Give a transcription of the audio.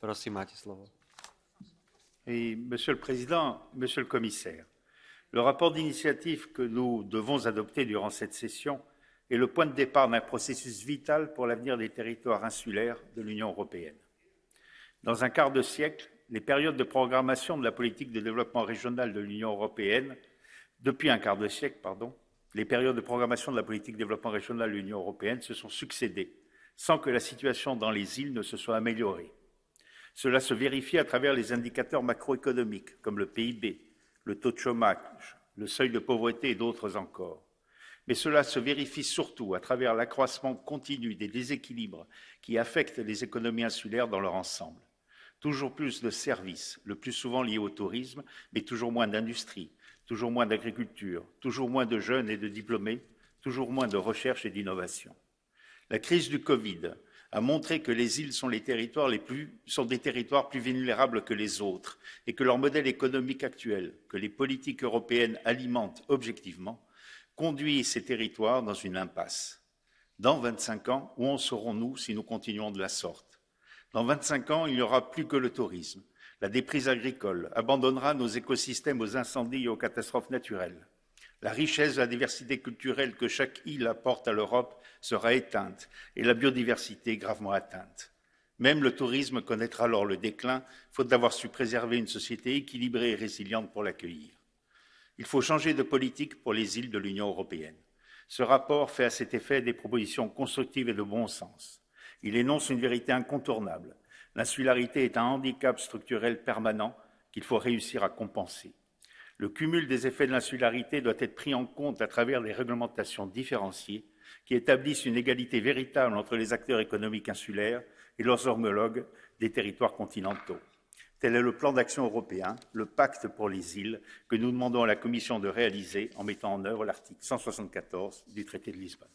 Prosím, máte slovo. Et, Monsieur le Président, Monsieur le Commissaire, le rapport d'initiative que nous devons adopter durant cette session est le point de départ d'un processus vital pour l'avenir des territoires insulaires de l'Union européenne. Dans un quart de siècle, les périodes de programmation de la politique de développement régional de l'Union européenne, depuis un quart de siècle, les périodes de programmation de la politique de développement régional de l'Union européenne se sont succédées sans que la situation dans les îles ne se soit améliorée. Cela se vérifie à travers les indicateurs macroéconomiques comme le PIB, le taux de chômage, le seuil de pauvreté et d'autres encore. Mais cela se vérifie surtout à travers l'accroissement continu des déséquilibres qui affectent les économies insulaires dans leur ensemble. Toujours plus de services, le plus souvent liés au tourisme, mais toujours moins d'industrie, toujours moins d'agriculture, toujours moins de jeunes et de diplômés, toujours moins de recherche et d'innovation. La crise du Covid a montré que les îles sont des territoires plus vulnérables que les autres et que leur modèle économique actuel, que les politiques européennes alimentent objectivement, conduit ces territoires dans une impasse. Dans 25 ans, où en serons-nous si nous continuons de la sorte? Dans 25 ans, il n'y aura plus que le tourisme. La déprise agricole abandonnera nos écosystèmes aux incendies et aux catastrophes naturelles. La richesse et la diversité culturelle que chaque île apporte à l'Europe sera éteinte et la biodiversité gravement atteinte. Même le tourisme connaîtra alors le déclin, faute d'avoir su préserver une société équilibrée et résiliente pour l'accueillir. Il faut changer de politique pour les îles de l'Union européenne. Ce rapport fait à cet effet des propositions constructives et de bon sens. Il énonce une vérité incontournable. L'insularité est un handicap structurel permanent qu'il faut réussir à compenser. Le cumul des effets de l'insularité doit être pris en compte à travers des réglementations différenciées qui établissent une égalité véritable entre les acteurs économiques insulaires et leurs homologues des territoires continentaux. Tel est le plan d'action européen, le pacte pour les îles, que nous demandons à la Commission de réaliser en mettant en œuvre l'article 174 du traité de Lisbonne.